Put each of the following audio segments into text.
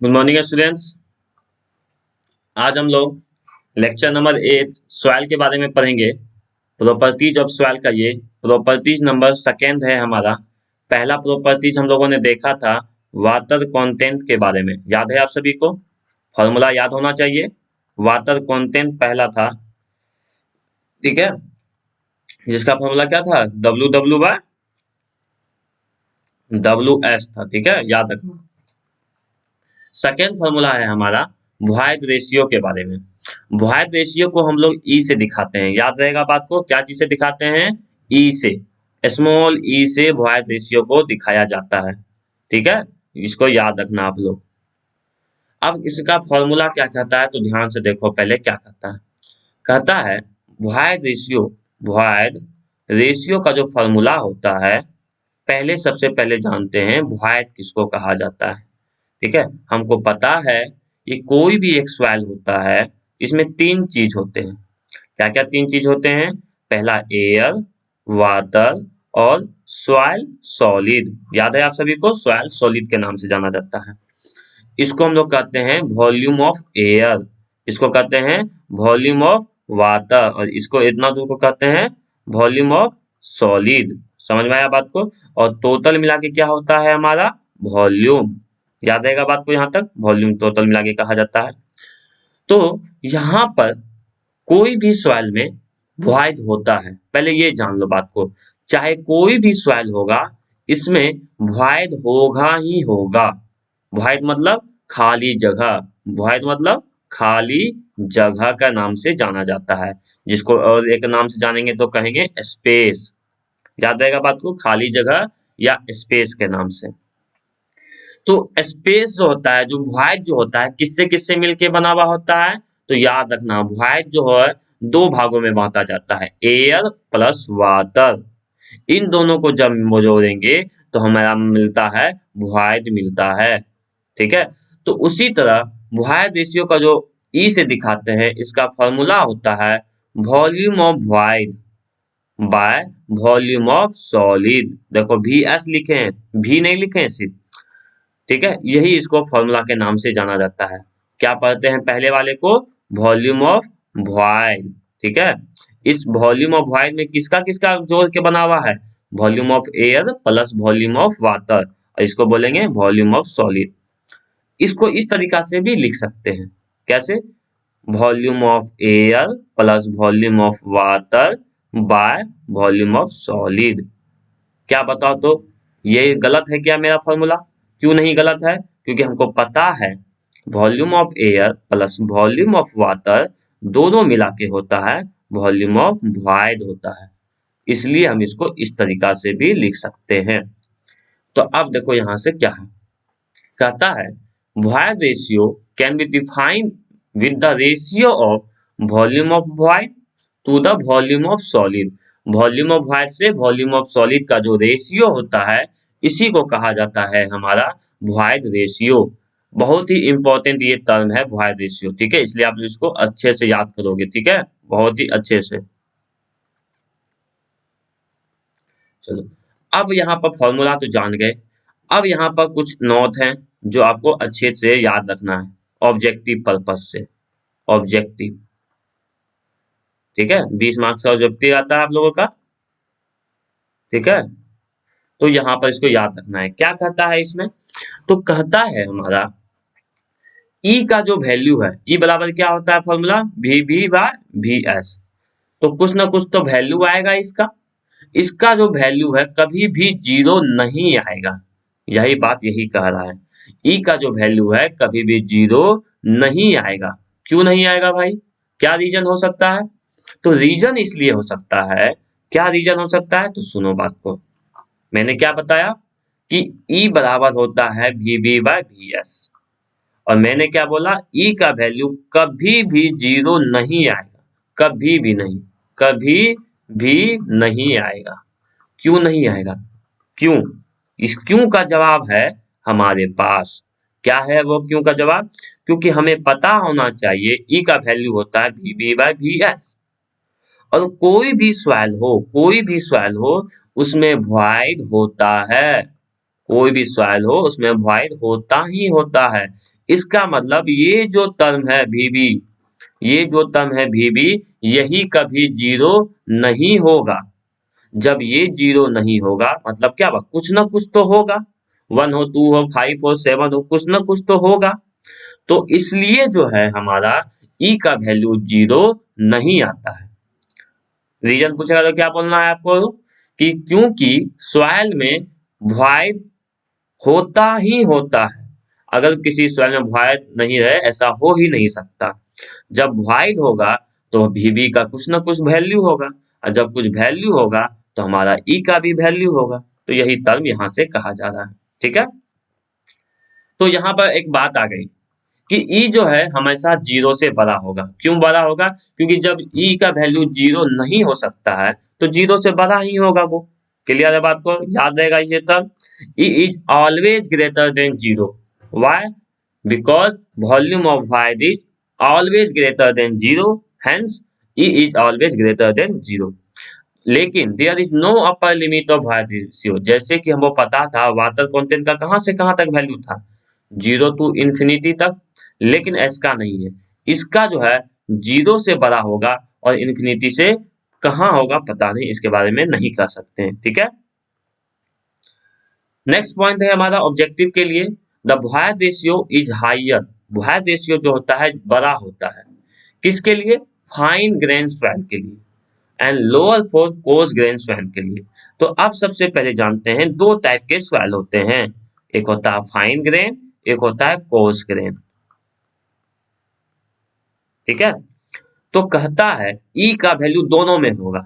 Good morning students. आज हम लोग लेक्चर नंबर 8 सॉइल के बारे में पढ़ेंगे। प्रॉपर्टीज ऑफ सॉइल का ये प्रॉपर्टीज नंबर सेकेंड है हमारा। पहला प्रॉपर्टीज हम लोगों ने देखा था वाटर कंटेंट के बारे में, याद है आप सभी को? फॉर्मूला याद होना चाहिए। वाटर कंटेंट पहला था, ठीक है, जिसका फॉर्मूला क्या था? WS था, ठीक है, याद रखना। सेकेंड फॉर्मूला है हमारा वॉइड रेशियो के बारे में। वॉइड रेशियो को हम लोग ई से दिखाते हैं, याद रहेगा बात को, क्या चीज से दिखाते हैं? ई से, स्मॉल ई से वॉइड रेशियो को दिखाया जाता है, ठीक है, इसको याद रखना आप लोग। अब इसका फॉर्मूला क्या कहता है, तो ध्यान से देखो पहले क्या कहता है। कहता है वॉइड रेशियो का जो फॉर्मूला होता है, पहले सबसे पहले जानते हैं वॉइड किसको कहा जाता है, ठीक है। हमको पता है ये कोई भी एक सॉइल होता है, इसमें तीन चीज होते हैं। क्या क्या तीन चीज होते हैं? पहला एयर, वाटर और सॉइल सॉलिड। याद है आप सभी को? सॉइल सॉलिड के नाम से जाना जाता है। इसको हम लोग कहते हैं वॉल्यूम ऑफ एयर, इसको कहते हैं वॉल्यूम ऑफ वाटर, और इसको इतना दूर को कहते हैं वॉल्यूम ऑफ सॉलिड। समझ में आया बात को? और टोटल मिला के क्या होता है हमारा? वॉल्यूम। याद रहेगा बात को? यहाँ तक वॉल्यूम टोटल मिला के कहा जाता है। तो यहाँ पर कोई भी सॉइल में वॉइड होता है, पहले ये जान लो बात को। चाहे कोई भी सॉइल होगा, इसमें वॉइड होगा ही होगा। वॉइड मतलब खाली जगह, वॉइड मतलब खाली जगह का नाम से जाना जाता है, जिसको और एक नाम से जानेंगे तो कहेंगे स्पेस। याद रहेगा बात को? खाली जगह या स्पेस के नाम से। तो स्पेस जो होता है, जो वॉइड जो होता है, किससे किससे मिलके बना हुआ होता है? तो याद रखना वॉइड जो है दो भागों में बांटा जाता है, एयर प्लस वाटर। इन दोनों को जब जोड़ेंगे तो हमारा मिलता है वॉइड मिलता है, ठीक है। तो उसी तरह वॉइड रेशियो का जो ई से दिखाते हैं, इसका फॉर्मूला होता है volume of void by volume of solid. देखो VS लिखे हैं, भी नहीं लिखे हैं सिर्फ, ठीक है। यही इसको फॉर्मूला के नाम से जाना जाता है। क्या पढ़ते हैं पहले वाले को? वॉल्यूम ऑफ वॉइड, ठीक है। इस वॉल्यूम ऑफ वॉइड में किसका किसका जोड़ के बना हुआ है? Volume of air plus volume of water, और इसको बोलेंगे वॉल्यूम ऑफ सॉलिड। इसको इस तरीका से भी लिख सकते हैं, कैसे? Volume of air plus volume of water by volume of solid. क्या बताओ तो, ये गलत है क्या मेरा फॉर्मूला? क्यों नहीं गलत है? क्योंकि हमको पता है volume of air plus volume of water दोनों मिला के होता है वॉल्यूम ऑफ वॉइड होता है, इसलिए हम इसको इस तरीका से भी लिख सकते हैं। तो अब देखो यहां से क्या है, कहता है void ratio can be defined with the ratio of volume of void to the volume of solid. Volume of void से वॉल्यूम ऑफ सॉलिड का जो रेशियो होता है, इसी को कहा जाता है हमारा वॉइड रेशियो। बहुत ही इंपॉर्टेंट ये टर्म है वॉइड रेशियो, ठीक है, इसलिए आप इसको अच्छे से याद करोगे, ठीक है, बहुत ही अच्छे से। चलो, अब यहाँ पर फॉर्मूला तो जान गए। अब यहाँ पर कुछ नोट हैं जो आपको अच्छे से याद रखना है ऑब्जेक्टिव पर्पस से। ऑब्जेक्टिव, ठीक है, 20 मार्क्स का ऑब्जेक्टिव आता है आप लोगों का, ठीक है। तो यहाँ पर इसको याद रखना है। क्या कहता है इसमें? तो कहता है हमारा E का जो वैल्यू है, E बराबर क्या होता है फॉर्मूला? VV/VS। तो कुछ ना कुछ तो वैल्यू आएगा इसका। इसका जो वैल्यू है कभी भी जीरो नहीं आएगा, यही बात यही कह रहा है। E का जो वैल्यू है कभी भी जीरो नहीं आएगा। क्यों नहीं आएगा भाई? क्या रीजन हो सकता है? तो रीजन इसलिए हो सकता है, क्या रीजन हो सकता है? तो सुनो बात को। मैंने क्या बताया कि E बराबर होता है VV/VS, और मैंने क्या बोला? E का वैल्यू कभी भी जीरो नहीं आएगा, कभी भी नहीं, कभी भी नहीं आएगा। क्यों नहीं आएगा? क्यों? इस क्यों का जवाब है हमारे पास। क्या है वो क्यों का जवाब? क्योंकि हमें पता होना चाहिए E का वैल्यू होता है VV/VS, और कोई भी सॉइल हो, कोई भी सॉइल हो, उसमें वॉइड होता है। कोई भी सॉइल हो उसमें वॉइड होता ही होता है। इसका मतलब ये जो टर्म है VB, ये जो टर्म है VB, यही कभी जीरो नहीं होगा। जब ये जीरो नहीं होगा मतलब क्या होगा, कुछ ना कुछ तो होगा, 1 हो, 2 हो, 5 हो, 7 हो, कुछ ना कुछ तो होगा। तो इसलिए जो है हमारा E का वैल्यू जीरो नहीं आता है। रीजन पूछेगा तो क्या बोलना है आपको कि क्योंकि सॉइल में वॉइड होता ही होता है। अगर किसी सॉइल में वॉइड नहीं रहे, ऐसा हो ही नहीं सकता। जब वॉइड होगा तो VB का कुछ ना कुछ वैल्यू होगा, और जब कुछ वैल्यू होगा तो हमारा E का भी वैल्यू होगा। तो यही टर्म यहाँ से कहा जा रहा है। ठीक है, तो यहाँ पर एक बात आ गई कि E जो है हमेशा जीरो से बड़ा होगा। क्यों बड़ा होगा? क्योंकि जब E का वैल्यू जीरो नहीं हो सकता है तो जीरो से बड़ा ही होगा वो। क्लियर है बात को? याद रहेगा इसे तब, E is always greater than zero. Why? Because volume of void is always greater than zero, hence E is always greater than zero. लेकिन there is no upper limit of void ratio. जैसे कि हमको पता था water content का कहां से कहां तक वैल्यू था, जीरो टू इन्फिनिटी तक, लेकिन इसका नहीं है। इसका जो है जीरो से बड़ा होगा और इन्फिनिटी से कहाँ होगा पता नहीं, इसके बारे में नहीं कह सकते हैं। ठीक है, नेक्स्ट पॉइंट है हमारा ऑब्जेक्टिव के लिए, the void ratio is higher. Void ratio जो होता है बड़ा होता है, किसके लिए? फाइन ग्रेन सॉइल के लिए, and lower for coarse grain soil के लिए। तो अब सबसे पहले जानते हैं दो टाइप के सॉइल होते हैं, एक होता है फाइन ग्रेन, एक होता है कोर्स ग्रेन। ठीक है, तो कहता है E का वैल्यू दोनों में होगा,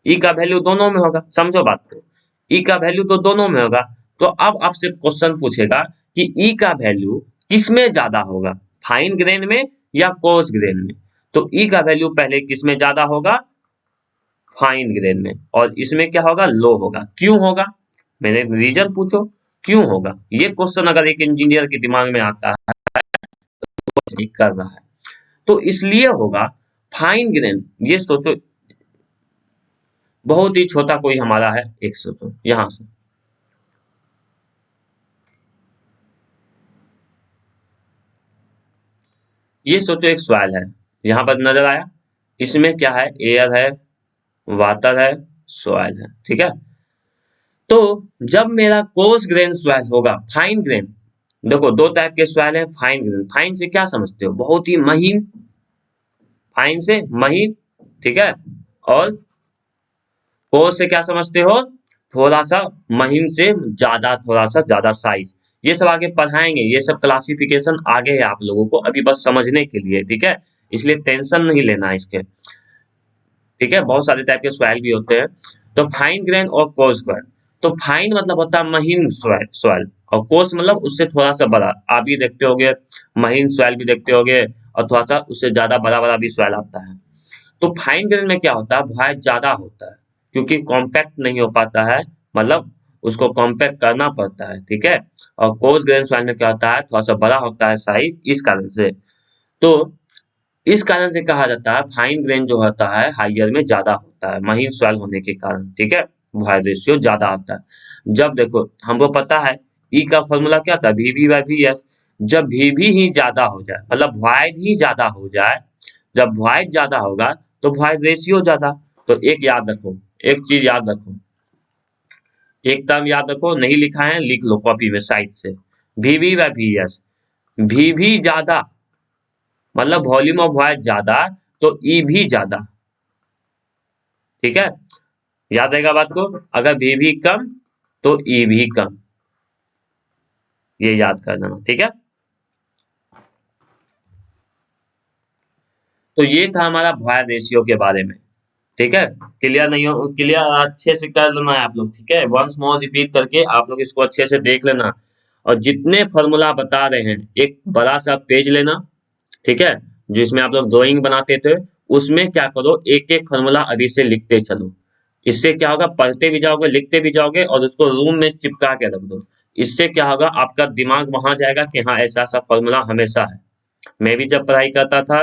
E का वैल्यू दोनों में होगा। समझो बात को, E का वैल्यू तो दोनों में होगा। तो अब आपसे क्वेश्चन पूछेगा कि E का वैल्यू किस में ज्यादा होगा, फाइन ग्रेन में या कोर्स ग्रेन में? तो E का वैल्यू पहले किस में ज्यादा होगा? फाइन ग्रेन में। और इसमें क्या होगा? लो होगा। क्यों होगा? मैंने रीजन पूछो क्यों होगा। ये क्वेश्चन अगर एक इंजीनियर के दिमाग में आता है तो कर रहा है, तो इसलिए होगा फाइन ग्रेन। ये सोचो बहुत ही छोटा कोई हमारा है, एक सोचो यहां से, ये सोचो एक सॉइल है, यहां पर नजर आया, इसमें क्या है? एयर है, वाटर है, सॉइल है। ठीक है, तो जब मेरा कोर्स ग्रेन सॉइल होगा, फाइन ग्रेन, देखो दो टाइप के सॉइल है, फाइन ग्रेन। फाइन से क्या समझते हो? बहुत ही महीन, फाइन से महीन। ठीक है, और कोर्स से क्या समझते हो? थोड़ा सा महीन से ज्यादा, थोड़ा सा ज्यादा साइज। ये सब आगे पढ़ाएंगे, ये सब क्लासिफिकेशन आगे है आप लोगों को, अभी बस समझने के लिए। ठीक है, इसलिए टेंशन नहीं लेना इसके। ठीक है, बहुत सारे टाइप के सॉइल भी होते हैं। तो फाइन ग्रेन और कोर्स ग्रेन, तो फाइन मतलब होता है महीन सॉइल, और कोर्स मतलब उससे थोड़ा सा बड़ा। आप भी देखते होगे, महीन सॉइल भी देखते होगे, और थोड़ा सा उससे ज्यादा बड़ा बड़ा भी सॉइल आता है। तो फाइन ग्रेन में क्या होता है? वॉइड ज्यादा होता है, क्योंकि कॉम्पैक्ट नहीं हो पाता है, मतलब उसको कॉम्पैक्ट करना पड़ता है। ठीक है, और कोर्स ग्रेन सॉइल में क्या होता है? थोड़ा सा बड़ा होता है साइज, इस कारण से। तो इस कारण से कहा जाता है फाइन ग्रेन जो होता है हाइयर में ज्यादा होता है, महीन सॉइल होने के कारण। ठीक है, वॉइड रेशियो ज्यादा आता है। जब देखो हमको पता है ई का फॉर्मूला क्या था? VB/VS। जब VB ही ज्यादा हो जाए, मतलब वॉइड ही ज्यादा हो जाए, जब वॉइड ज्यादा होगा तो वॉइड रेशियो ज्यादा। तो एक याद रखो, एक चीज याद रखो, एक टर्म याद रखो, नहीं लिखा है लिख लो कॉपी में साइड से, VB/VS। VB ज्यादा मतलब वॉल्यूम ऑफ वॉइड ज्यादा, तो ई भी ज्यादा। ठीक है, याद रहेगा बात को, अगर VB कम तो ई भी कम, ये याद कर लेना। ठीक है, तो ये था हमारा वॉइड रेशियो के बारे में। ठीक है, क्लियर नहीं हो, क्लियर अच्छे से कर लेना है आप लोग। ठीक है, वंस मोर रिपीट करके आप लोग इसको अच्छे से देख लेना, और जितने फॉर्मूला बता रहे हैं एक बड़ा सा पेज लेना। ठीक है, जिसमें आप लोग ड्राइंग बनाते थे, उसमें क्या करो, एक एक फॉर्मूला अभी से लिखते चलो। इससे क्या होगा? पढ़ते भी जाओगे, लिखते भी जाओगे, और उसको रूम में चिपका के रख दो। इससे क्या होगा? आपका दिमाग वहां जाएगा कि हाँ ऐसा ऐसा फॉर्मूला हमेशा है। मैं भी जब पढ़ाई करता था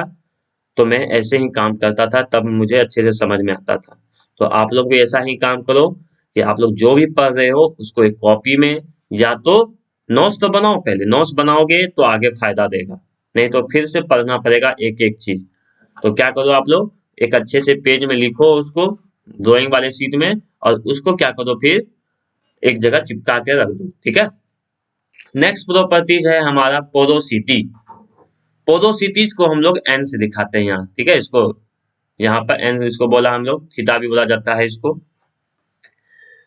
तो मैं ऐसे ही काम करता था, तब मुझे अच्छे से समझ में आता था। तो आप लोग भी ऐसा ही काम करो कि आप लोग जो भी पढ़ रहे हो उसको एक कॉपी में या तो नोट्स तो बनाओ, पहले नोट्स बनाओगे तो आगे फायदा देगा, नहीं तो फिर से पढ़ना पड़ेगा एक एक चीज। तो क्या करो आप लोग, एक अच्छे से पेज में लिखो उसको, ड्राइंग वाले शीट में, और उसको क्या करो फिर एक जगह चिपका के रख दो, ठीक है। नेक्स्ट प्रॉपर्टीज है हमारा पोरोसिटी। पोरोसिटीज को हम लोग एन से दिखाते हैं यहाँ, ठीक है। इसको यहाँ पर एन इसको बोला हम लोग, थीटा भी बोला जाता है इसको।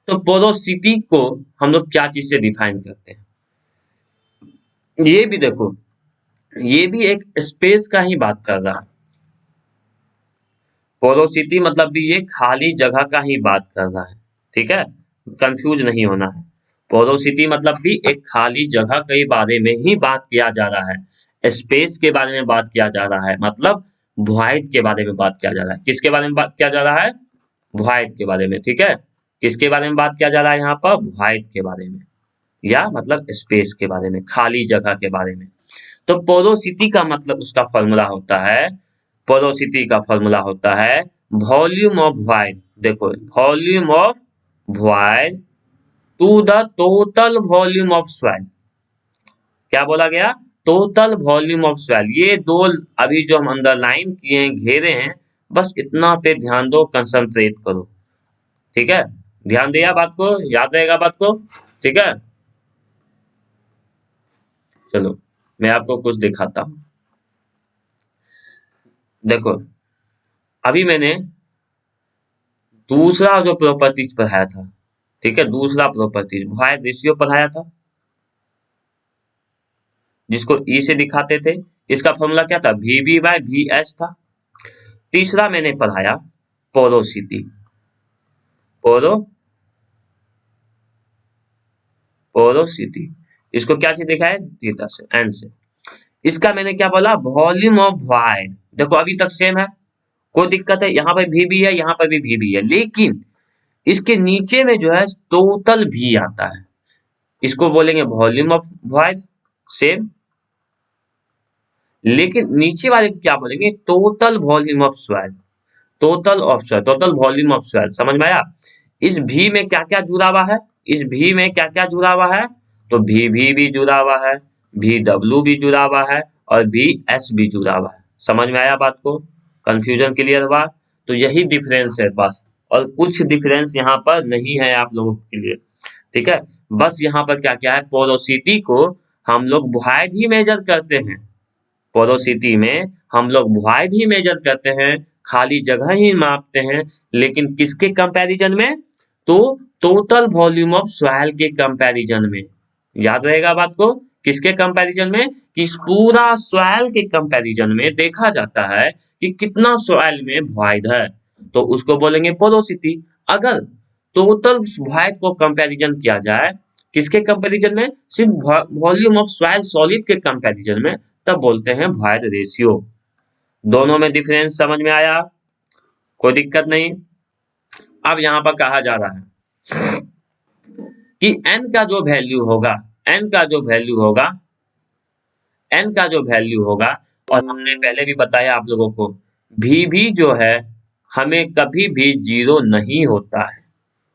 तो पोरोसिटी को हम लोग क्या चीज से डिफाइन करते हैं, ये भी देखो, ये भी एक स्पेस का ही बात कर रहा है। पोरोसिटी मतलब भी ये खाली जगह का ही बात कर रहा है, ठीक है, कंफ्यूज नहीं होना है। पोरोसिटी मतलब भी एक खाली जगह के बारे में ही बात किया जा रहा है, स्पेस के बारे में बात किया जा रहा है, मतलब वॉइड के बारे में बात किया जा रहा है। किसके बारे में बात किया जा रहा है, वॉइड के बारे में, ठीक है। किसके बारे में बात किया जा रहा है यहाँ पर, वॉइड के बारे में, या मतलब स्पेस के बारे में, खाली जगह के बारे में। तो पोरोसिटी का मतलब उसका फॉर्मूला होता है, पोरोसिटी का फॉर्मूला होता है वॉल्यूम ऑफ वॉइड, देखो volume of void to the total volume of soil. क्या बोला गया, टोटल वॉल्यूम ऑफ सॉइल। ये दो अभी जो हम अंडरलाइन किए हैं, घेरे हैं, बस इतना पे ध्यान दो, कंसंट्रेट करो, ठीक है। ध्यान दिया बात को, याद रहेगा बात को, ठीक है। चलो मैं आपको कुछ दिखाता हूँ। देखो अभी मैंने दूसरा जो प्रॉपर्टीज पढ़ाया था, ठीक है, दूसरा प्रॉपर्टीज वॉइड रेशियो पढ़ाया था, जिसको ई से दिखाते थे। इसका फॉर्मूला क्या था, V B by V H था। तीसरा मैंने पढ़ाया पोरोसिटी, पोरो पोरोसिटी, इसको क्या से देखा है, थीटा से, एन से। इसका मैंने क्या बोला, वॉल्यूम ऑफ वॉइड। देखो अभी तक सेम है, कोई दिक्कत है, यहाँ पर भी है, यहाँ पर भी है, लेकिन इसके नीचे में जो है टोटल भी आता है, इसको बोलेंगे वॉल्यूम ऑफ वॉइड, सेम। लेकिन नीचे वाले को क्या बोलेंगे, total volume of soil, total of soil, total volume of soil. समझ में आया। इस भी में क्या क्या जुड़ा हुआ है, इस भी में क्या क्या जुड़ा हुआ है, तो भी भी जुड़ा हुआ है, भी डब्ल्यू भी जुड़ा हुआ है, और भी एस भी जुड़ा हुआ है। समझ में आया बात को, कंफ्यूजन क्लियर हुआ। तो यही डिफरेंस है बस, और कुछ डिफरेंस यहाँ पर नहीं है आप लोगों के लिए, ठीक है। बस यहाँ पर क्या क्या है, पोरोसिटी को हम लोग वॉइड ही मेजर करते हैं, पोरोसिटी में हम लोग वॉइड ही मेजर करते हैं, खाली जगह ही मापते हैं। लेकिन किसके कंपैरिजन में, तो टोटल वॉल्यूम ऑफ सॉइल के कंपैरिजन में। याद रहेगा बात को, किसके कंपैरिजन में, कि पूरा सॉइल के कंपैरिजन में देखा जाता है कि कितना सॉइल में वॉइड है, तो उसको बोलेंगे पोरोसिटी। अगर टोटल वॉइड को कंपैरिजन किया जाए, किसके कंपैरिजन में, सिर्फ वॉल्यूम ऑफ सॉइल सॉलिड के कंपैरिजन में, तब बोलते हैं वॉइड रेशियो। दोनों में डिफरेंस समझ में आया, कोई दिक्कत नहीं। अब यहाँ पर कहा जा रहा है कि n का जो वैल्यू होगा, n का जो वैल्यू होगा, n का जो वैल्यू होगा, और हमने पहले भी बताया आप लोगों को, भी जो है हमें कभी भी जीरो नहीं होता है।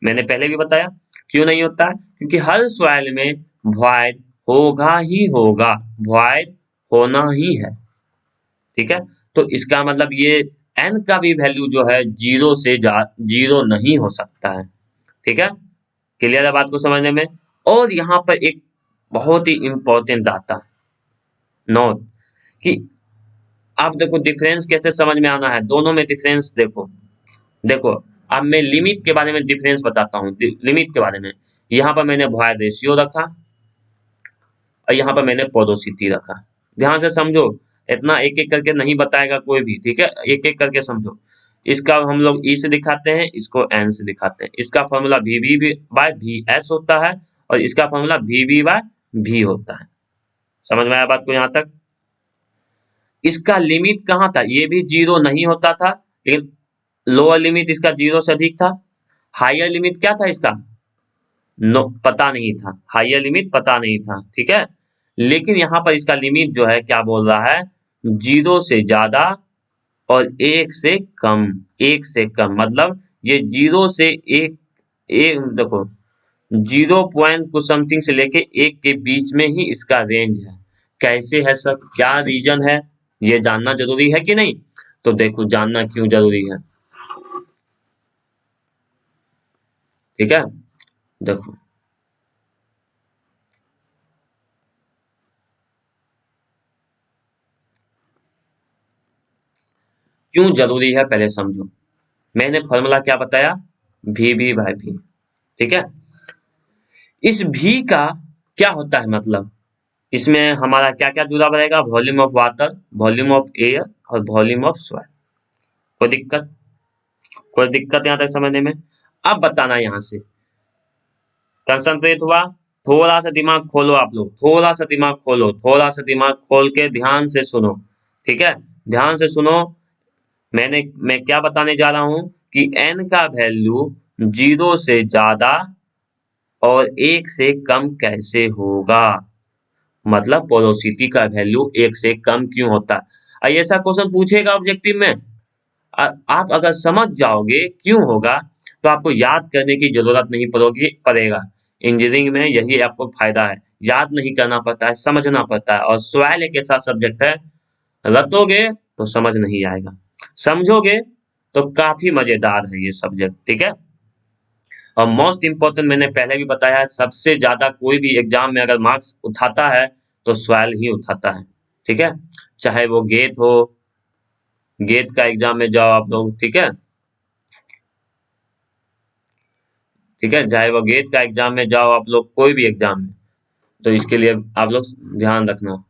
मैंने पहले भी बताया क्यों नहीं होता है, क्योंकि हर सॉइल में वॉइड होगा ही होगा, वॉइड होना ही है, ठीक है। तो इसका मतलब ये n का भी वैल्यू जो है जीरो नहीं हो सकता है, ठीक है। क्लियर है बात को समझने में। और यहाँ पर एक बहुत ही इंपॉर्टेंट आता है नोट, कि आप देखो डिफरेंस कैसे समझ में आना है, दोनों में डिफरेंस देखो। देखो अब मैं लिमिट के बारे में डिफरेंस बताता हूँ, लिमिट के बारे में। यहाँ पर मैंने वॉइड रेशियो रखा, और यहाँ पर मैंने पोरोसिटी रखा। ध्यान से समझो, इतना एक एक करके नहीं बताएगा कोई भी, ठीक है, एक एक करके समझो। इसका हम लोग ई से दिखाते हैं, इसको एन से दिखाते हैं। इसका formula V by V S होता है, और इसका फॉर्मूला वी बाय वी होता है। समझ में आया बात को यहाँ तक। इसका लिमिट कहाँ था, ये भी जीरो नहीं होता था, लेकिन लोअर लिमिट इसका जीरो से अधिक था। हायर लिमिट क्या था इसका, नो पता नहीं था, हायर लिमिट पता नहीं था, ठीक है। लेकिन यहाँ पर इसका लिमिट जो है क्या बोल रहा है, जीरो से ज्यादा और एक से कम, एक से कम, मतलब ये जीरो से एक, एक देखो जीरो पॉइंट कुछ समथिंग से लेके 1 के बीच में ही इसका रेंज है। कैसे है सर, क्या रीजन है, ये जानना जरूरी है कि नहीं? तो देखो जानना क्यों जरूरी है, ठीक है। देखो क्यों जरूरी है पहले समझो। मैंने फॉर्मूला क्या बताया, वी बी बाई वी, ठीक है। इस भी का क्या होता है मतलब, इसमें हमारा क्या क्या जुड़ा रहेगा, volume of water, volume of air और वॉल्यूम ऑफ सॉइल। कोई दिक्कत, कोई दिक्कत यहाँ तक समझने में? अब बताना यहाँ से कंसंट्रेट हुआ। थोड़ा सा दिमाग खोलो आप लोग, थोड़ा सा दिमाग खोलो, थोड़ा सा दिमाग खोल के ध्यान से सुनो, ठीक है। ध्यान से सुनो, मैं क्या बताने जा रहा हूं कि n का वैल्यू 0 से ज्यादा और 1 से कम कैसे होगा, मतलब पोरोसिटी का वैल्यू 1 से कम क्यों होता है। ऐसा क्वेश्चन पूछेगा ऑब्जेक्टिव में, आप अगर समझ जाओगे क्यों होगा तो आपको याद करने की जरूरत नहीं पड़ेगा। इंजीनियरिंग में यही आपको फायदा है, याद नहीं करना पड़ता है, समझना पड़ता है। और सवाल एक ऐसा सब्जेक्ट है, रटोगे तो समझ नहीं आएगा, समझोगे तो काफी मजेदार है ये सब्जेक्ट, ठीक है। और मोस्ट इंपॉर्टेंट मैंने पहले भी बताया है, सबसे ज्यादा कोई भी एग्जाम में अगर मार्क्स उठाता है तो सवाल ही उठाता है, ठीक है। चाहे वो गेट हो, गेट का एग्जाम में जाओ आप लोग, ठीक है, ठीक है, चाहे वो गेट का एग्जाम में जाओ आप लोग, कोई भी एग्जाम में, तो इसके लिए आप लोग ध्यान रखना।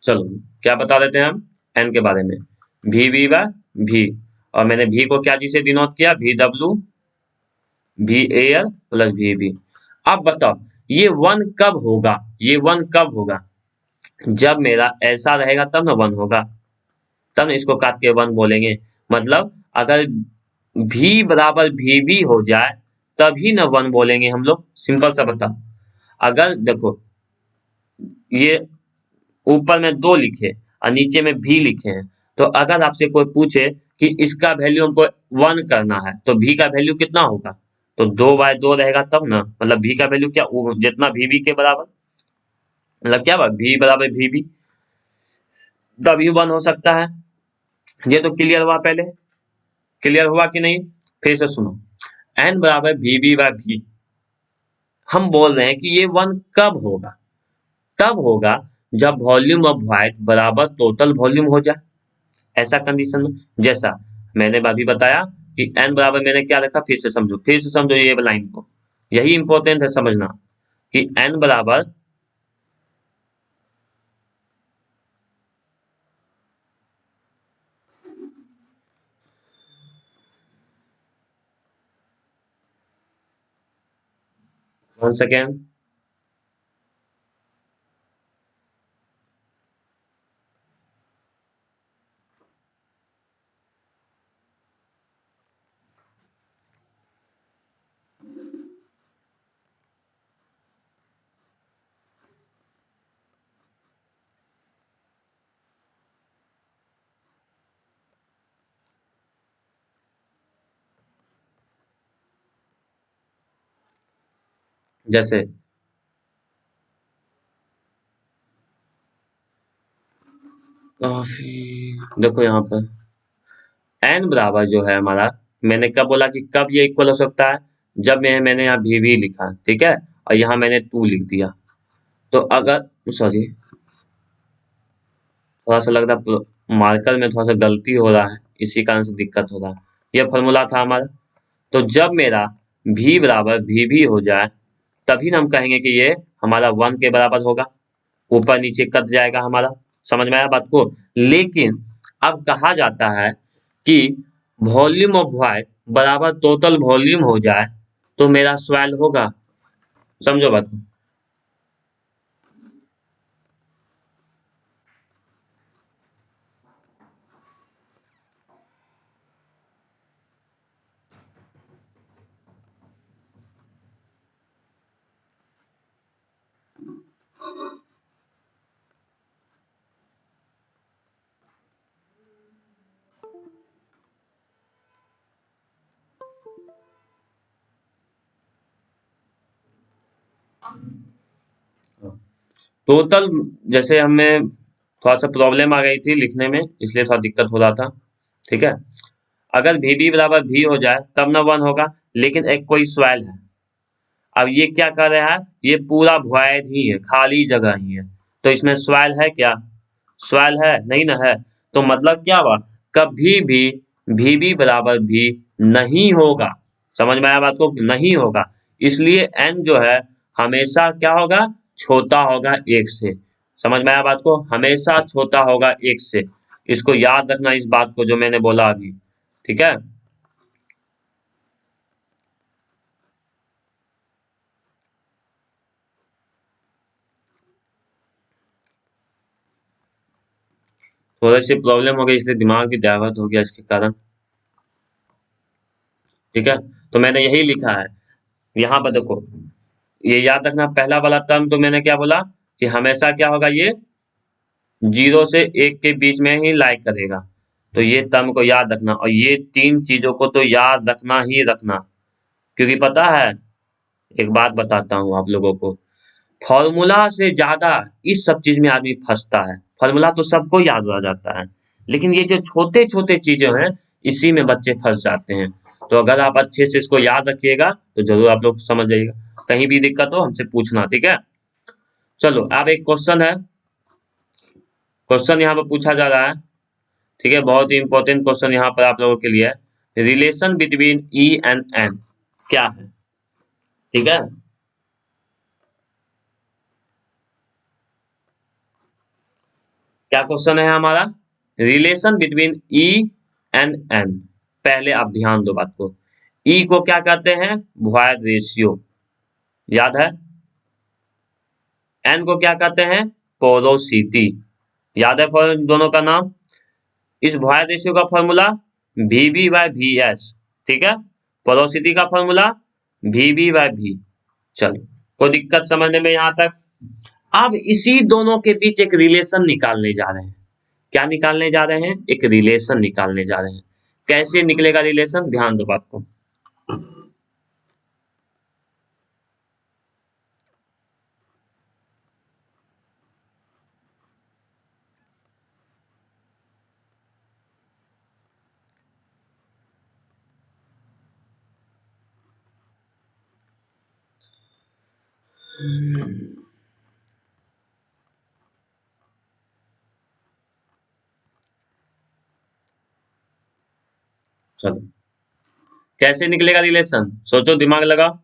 चलो क्या बता देते हैं हम एन के बारे में, वी वी बाय वी, और मैंने वी को क्या चीज से डिनोट किया, V W V L plus V B. अब बताओ ये वन कब होगा, ये वन कब होगा, जब मेरा ऐसा रहेगा तब ना वन होगा, तब ना इसको काट के वन बोलेंगे। मतलब अगर भी बराबर भी भी हो जाए तभी ना वन बोलेंगे हम लोग, सिंपल सा बता। अगर देखो ये ऊपर में दो लिखे और नीचे में भी लिखे हैं, तो अगर आपसे कोई पूछे कि इसका वैल्यू हमको वन करना है तो भी का वैल्यू कितना होगा, तो 2/2 रहेगा तब ना, मतलब भी का वैल्यू क्या जितना भी के बराबर, मतलब क्या भी बराबर भी तभी वन हो सकता है। ये तो क्लियर हुआ, पहले क्लियर हुआ कि नहीं? फिर से सुनो, एन बराबर भी बाय भी, हम बोल रहे हैं कि ये वन कब होगा, तब होगा जब वॉल्यूम ऑफ वाइट बराबर टोटल वॉल्यूम हो जाए, ऐसा कंडीशन में। जैसा मैंने अभी बताया कि एन बराबर मैंने क्या रखा, फिर से समझो, फिर से समझो ये लाइन को, यही इंपॉर्टेंट है समझना कि एन बराबर, वन सेकेंड, जैसे काफी, देखो यहाँ पर एन बराबर जो है हमारा, मैंने कब बोला कि कब ये इक्वल हो सकता है, जब मैंने यहाँ भी लिखा, ठीक है, और यहाँ मैंने टू लिख दिया। तो अगर, सॉरी, थोड़ा सा लग रहा मार्कर में थोड़ा सा गलती हो रहा है, इसी कारण से दिक्कत हो रहा है। यह फॉर्मूला था हमारा। तो जब मेरा भी बराबर भी हो जाए तभी ना हम कहेंगे कि ये हमारा वन के बराबर होगा, ऊपर नीचे कट जाएगा हमारा, समझ में आया बात को। लेकिन अब कहा जाता है कि वॉल्यूम ऑफ वाइट बराबर टोटल वॉल्यूम हो जाए तो मेरा स्वेल होगा, समझो बात को। टोटल, जैसे हमें थोड़ा सा प्रॉब्लम आ गई थी लिखने में, इसलिए थोड़ा दिक्कत हो रहा था। ठीक है, अगर वी बी बराबर वी हो जाए तब ना 1 होगा, लेकिन एक कोई सवाल है। अब ये क्या कर रहा है, ये पूरा void ही है, खाली जगह ही है, तो इसमें सवाल है क्या? सवाल है नहीं ना है, तो मतलब क्या हुआ, कभी भी वी बी बराबर भी नहीं होगा। समझ में आया बात को? नहीं होगा, इसलिए n जो है हमेशा क्या होगा, छोटा होगा 1 से। समझ में आया बात को? हमेशा छोटा होगा 1 से। इसको याद रखना, इस बात को जो मैंने बोला अभी। ठीक है, थोड़ी सी प्रॉब्लम हो गई, इसलिए दिमाग भी डाइवर्ट हो गया इसके कारण। ठीक है, तो मैंने यही लिखा है यहाँ पर, देखो ये याद रखना, पहला वाला टर्म तो मैंने क्या बोला कि हमेशा क्या होगा, ये 0 से 1 के बीच में ही लाइक करेगा, तो ये टर्म को याद रखना, और ये 3 चीजों को तो याद रखना ही रखना, क्योंकि पता है, एक बात बताता हूँ आप लोगों को, फॉर्मूला से ज्यादा इस सब चीज में आदमी फंसता है। फॉर्मूला तो सबको याद रह जाता है, लेकिन ये जो छोटे छोटे चीजें हैं, इसी में बच्चे फंस जाते हैं। तो अगर आप अच्छे से इसको याद रखिएगा तो जरूर आप लोग समझ जाइएगा। कहीं भी दिक्कत हो हमसे पूछना, ठीक है? चलो, अब एक क्वेश्चन है, क्वेश्चन यहाँ पर पूछा जा रहा है। ठीक है, बहुत ही इंपॉर्टेंट क्वेश्चन यहाँ पर आप लोगों के लिए है। Relation between E and N क्या है? ठीक है, क्या क्वेश्चन है हमारा? Relation between E and N. पहले आप ध्यान दो बात को, ई को क्या कहते हैं? वॉइड रेशियो, याद है? एन को क्या कहते हैं? पोरोसिटी, याद है दोनों का नाम? इस वॉइड रेशियो का formula V B by V S, ठीक है? पोरोसिटी का formula V B by V. चलो, कोई दिक्कत समझने में यहाँ तक? अब इसी दोनों के बीच एक रिलेशन निकालने जा रहे हैं। क्या निकालने जा रहे हैं? एक रिलेशन निकालने जा रहे हैं। कैसे निकलेगा रिलेशन? ध्यान दो बात को। चलो, कैसे निकलेगा रिलेशन? सोचो, दिमाग लगाओ।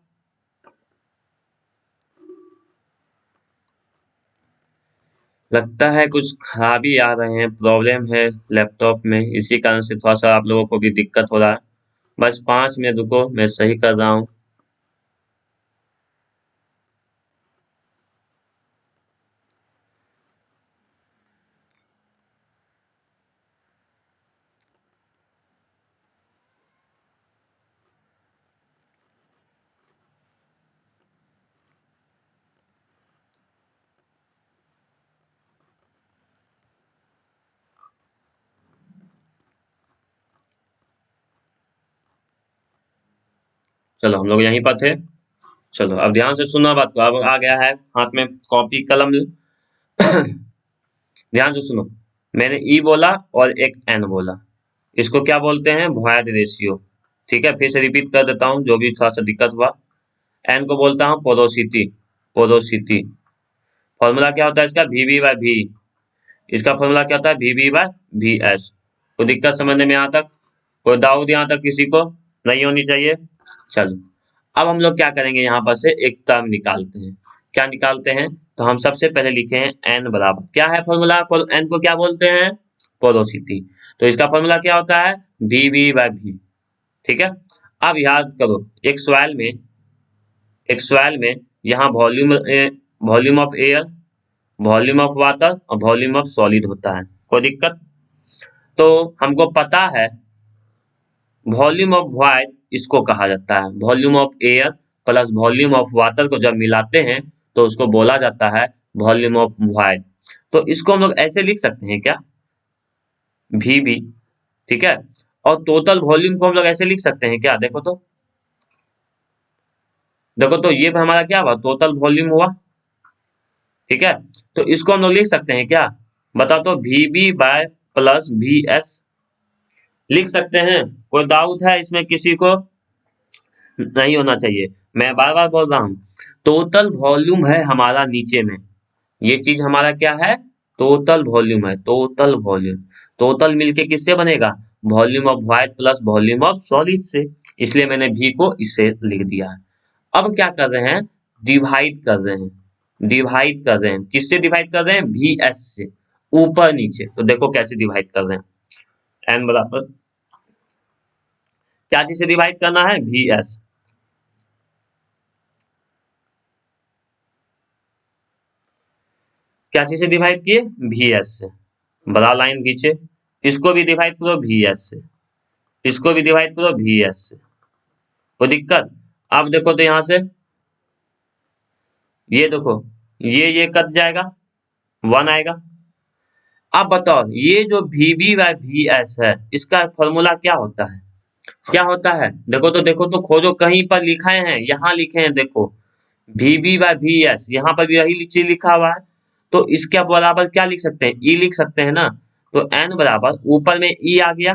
लगता है कुछ खराबी आ रहे हैं, प्रॉब्लम है लैपटॉप में, इसी कारण से थोड़ा सा आप लोगों को भी दिक्कत हो रहा है। बस 5 मिनट रुको, मैं सही कर रहा हूँ। चलो, हम लोग यहीं पर थे। चलो, अब ध्यान से सुनना बात को। अब आ गया है हाथ में कॉपी कलम। ध्यान से सुनो, मैंने ई बोला और एक एन बोला, इसको क्या बोलते हैं? Void ratio. ठीक है, फिर से रिपीट कर देता हूँ जो भी थोड़ा सा दिक्कत हुआ। एन को बोलता हूँ पोरोसिटी, पोरोसिटी। फॉर्मूला क्या होता है इसका? V B by V. इसका फॉर्मूला क्या होता है? V B by V S. कोई दिक्कत समझने में यहाँ तक? कोई डाउट यहाँ तक किसी को नहीं होनी चाहिए। चलो, अब हम लोग क्या करेंगे, यहाँ पर से एक टर्म निकालते हैं। क्या निकालते हैं? तो हम सबसे पहले लिखे हैं एन बराबर, क्या है फॉर्मूला? एन को क्या बोलते हैं? पोरोसिटी। तो इसका फॉर्मूला क्या होता है? V B by V. ठीक है, अब याद करो, एक सवाल में यहाँ volume, volume of air, volume of water और वॉल्यूम ऑफ सॉलिड होता है। कोई दिक्कत? तो हमको पता है वॉल्यूम ऑफ वॉइड इसको कहा जाता है। Volume of air plus volume of water को जब मिलाते हैं तो उसको बोला जाता है वॉल्यूम ऑफ वॉइड। तो इसको हम लोग ऐसे लिख सकते हैं क्या? V B. ठीक है, और टोटल वॉल्यूम को हम लोग ऐसे लिख सकते हैं क्या? देखो तो, देखो तो, ये हमारा क्या हुआ? टोटल वॉल्यूम हुआ। ठीक है, तो इसको हम लोग लिख सकते हैं क्या, बताओ तो, VB बाय प्लस VS लिख सकते हैं? कोई डाउट है इसमें किसी को? नहीं होना चाहिए। मैं बार बार बोल रहा हूँ, टोटल वॉल्यूम है हमारा नीचे में, ये चीज हमारा क्या है, टोटल वॉल्यूम है, टोटल वॉल्यूम। टोटल मिलके किससे बनेगा, volume of white plus volume of solid से, इसलिए मैंने भी को इससे लिख दिया है। अब क्या कर रहे हैं, डिवाइड कर रहे हैं, डिवाइड कर रहे हैं, किससे डिवाइड कर रहे हैं, वी एस से, ऊपर नीचे। तो देखो कैसे डिवाइड कर रहे हैं, एन बराबर क्या चीज से डिवाइड करना है, वी एस। क्या चीज से डिवाइड किए, वी एस से, बड़ा लाइन खींचे, इसको भी डिवाइड करो वी एस से, इसको भी डिवाइड करो वी एस से, कोई दिक्कत? अब देखो तो यहां से ये देखो, ये कट जाएगा, 1 आएगा। अब बताओ ये जो V B by V S है, इसका फॉर्मूला क्या होता है, क्या होता है, देखो तो खोजो, कहीं पर लिखाए हैं, यहाँ लिखे हैं, देखो V B by V S, यहाँ पर भी यही चीज लिखा हुआ है। तो इसके बराबर क्या लिख सकते हैं, ई लिख सकते हैं ना। तो एन बराबर ऊपर में ई आ गया,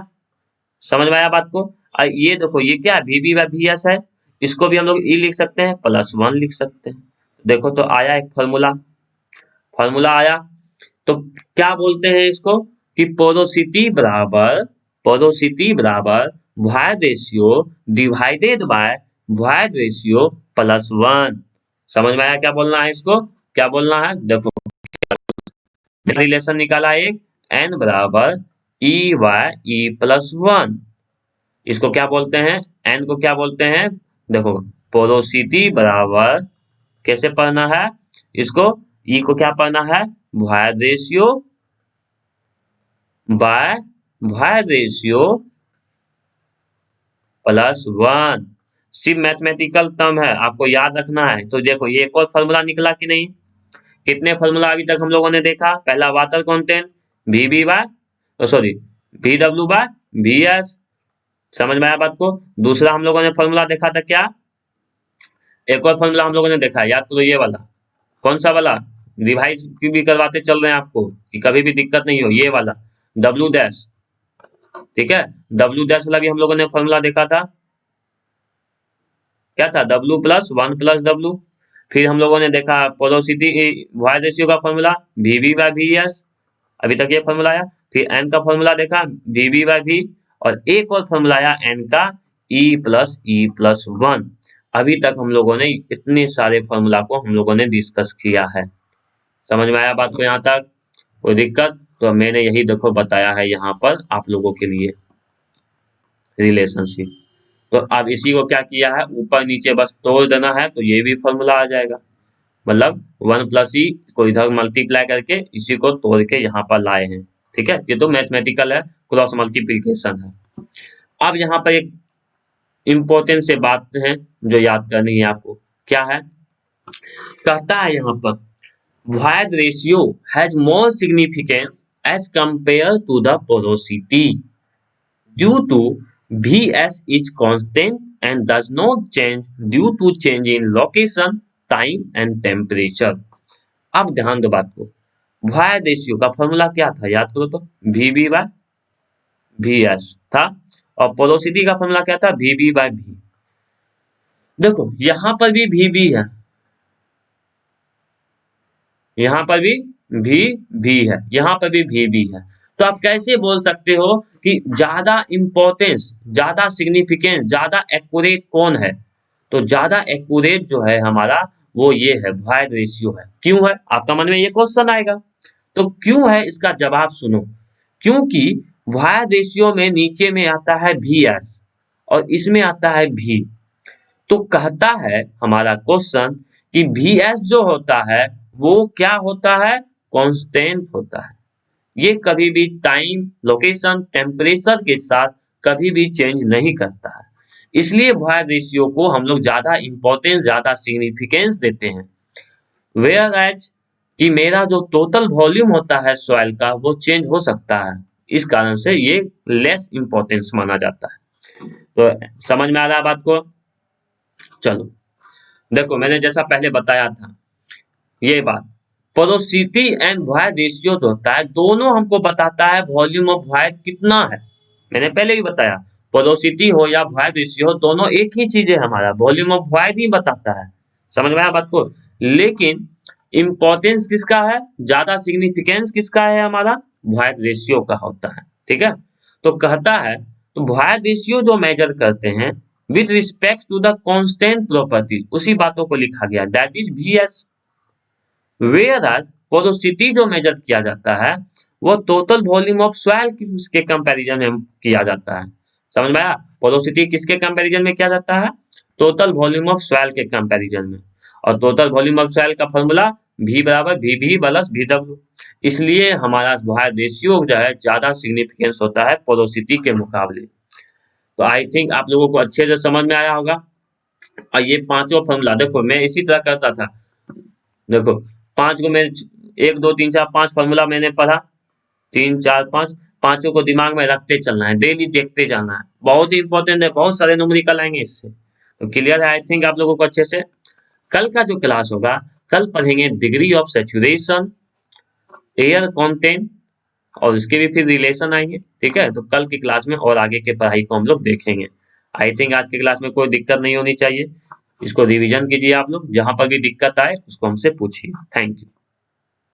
समझ में आया बात को? और ये देखो ये क्या है, V B by V S है, इसको भी हम लोग ई लिख सकते हैं, +1 लिख सकते हैं। देखो तो आया एक फॉर्मूला, फॉर्मूला आया। तो क्या बोलते हैं इसको, कि पोरोसिटी बराबर void ratio divided by void ratio +1। समझ में आया क्या बोलना है इसको, क्या बोलना है, देखो रिलेशन निकाला एक, एन बराबर ई वाई ई +1, इसको क्या बोलते हैं, एन को क्या बोलते हैं, देखो पोरोसिटी बराबर, कैसे पढ़ना है इसको, ई को क्या पढ़ना है, void ratio by void ratio +1। सिर्फ मैथमेटिकल टर्म है, आपको याद रखना है। तो देखो ये एक और फॉर्मूला निकला कि नहीं, कितने फॉर्मूला अभी तक हम लोगों ने देखा, पहला water content V B by sorry V W by V S, समझ में आया बात को? दूसरा हम लोगों ने फॉर्मूला देखा था क्या, एक और फॉर्मूला हम लोगों ने देखा, याद करो ये वाला, कौन सा वाला, रिवाइज की भी करवाते चल रहे हैं आपको कि कभी भी दिक्कत नहीं हो, ये वाला डब्ल्यू डैश, ठीक है, डब्ल्यू डैश वाला भी हम लोगों ने फॉर्मूला देखा था, क्या था, W+1+W। फिर हम लोगों ने देखा पोरोसिटी वॉइड रेशियो का फॉर्मूला VB बाय VS, अभी तक ये फॉर्मूला आया। फिर एन का फॉर्मूला देखा VB बाय V, और एक और फॉर्मूला आया एन का E+E+1। अभी तक हम लोगों ने इतने सारे फॉर्मूला को हम लोगों ने डिस्कस किया है, समझ में आया बात को यहाँ तक, कोई दिक्कत? तो मैंने यही देखो बताया है यहाँ पर आप लोगों के लिए रिलेशनशिप। तो अब इसी को क्या किया है, ऊपर नीचे बस तोड़ देना है, तो ये भी फॉर्मूला आ जाएगा, मतलब 1+E को इधर मल्टीप्लाई करके इसी को तोड़ के यहाँ पर लाए हैं। ठीक है, ये तो मैथमेटिकल है, क्रॉस मल्टीप्लीकेशन है। अब यहाँ पर एक इंपॉर्टेंट से बात है जो याद करनी है आपको, क्या है, कहता है यहाँ पर void ratio has more significance as compared to the porosity due to Vs is constant and does not change due to change in location, time and temperature। अब ध्यान दो बात को, वॉइड रेशियो का फॉर्मूला क्या था, याद करो तो, VB बाय VS था, और पोरोसिटी का फॉर्मूला क्या था, VB बाय V। देखो यहां पर भी VB है, यहाँ पर भी भी है, यहाँ पर भी भी है। तो आप कैसे बोल सकते हो कि ज्यादा इंपॉर्टेंस, ज्यादा सिग्निफिकेंस, ज्यादा एक्यूरेट कौन है? तो ज्यादा एक्यूरेट जो है हमारा वो ये है, वॉइड रेशियो है। क्यों है, आपका मन में ये क्वेश्चन आएगा। तो क्यों है इसका जवाब सुनो, क्योंकि वॉइड रेशियो में नीचे में आता है VS और इसमें आता है V। तो कहता है हमारा क्वेश्चन कि VS जो होता है वो क्या होता है, कांस्टेंट होता है, ये कभी भी टाइम, लोकेशन, टेम्परेचर के साथ कभी भी चेंज नहीं करता है। इसलिए वॉइड रेशियो को हम लोग ज्यादा इंपॉर्टेंस, ज्यादा सिग्निफिकेंस देते हैं। वेयर एज कि मेरा जो टोटल वॉल्यूम होता है सॉइल का वो चेंज हो सकता है, इस कारण से ये लेस इंपॉर्टेंस माना जाता है। तो समझ में आ रहा है बात को? चलो देखो मैंने जैसा पहले बताया था ये बात, पोरोसिटी एंड वॉइड रेशियो जो होता है दोनों हमको बताता है वॉल्यूम ऑफ वॉइड कितना है। मैंने पहले भी बताया पोरोसिटी हो या वॉइड रेशियो हो दोनों एक ही चीज है, हमारा वॉल्यूम ऑफ वॉइड ही बताता है। समझ में आया बात को? लेकिन इंपॉर्टेंस किसका है, ज्यादा सिग्निफिकेंस किसका है, हमारा वॉइड रेशियो का होता है। ठीक है, तो कहता है तो वॉइड रेशियो जो मेजर करते हैं with respect to the constant property, उसी बातों को लिखा गया, that is V S. Whereas porosity जो मेजर किया जाता है वो टोटल वॉल्यूम ऑफ सॉइल के कंपैरिजन में किया जाता है। समझ में आया? पोरोसिटी किसके कंपैरिजन में किया जाता है, टोटल वॉल्यूम ऑफ सॉइल के कंपैरिजन में। और टोटल वॉल्यूम ऑफ सॉइल का फॉर्मूला V बराबर VV प्लस VW। इसलिए हमारा वॉइड रेशियो जो है ज्यादा सिग्निफिकेंस होता है पोरोसिटी के मुकाबले। तो आई थिंक आप लोगों को अच्छे से समझ में आया होगा। और ये पांचों फॉर्मूला देखो मैं इसी तरह करता था, देखो पांच को मैं 1 2 3 4 5 फॉर्मूला मैंने पढ़ा, 3 4 5, पांचों को दिमाग में रखते चलना है, डेली देखते जाना है, बहुत ही इंपॉर्टेंट है, बहुत सारे न्यूमेरिकल आएंगे इससे। तो क्लियर है आई थिंक आप लोगों को अच्छे से। कल का जो क्लास होगा, कल पढ़ेंगे degree of saturation, air content और उसके भी फिर रिलेशन आएंगे। ठीक है, तो कल की क्लास में और आगे के पढ़ाई को हम लोग देखेंगे। आई थिंक आज की क्लास में कोई दिक्कत नहीं होनी चाहिए, इसको रिवीजन कीजिए आप लोग, जहां पर भी दिक्कत आए उसको हमसे पूछिए। Thank you.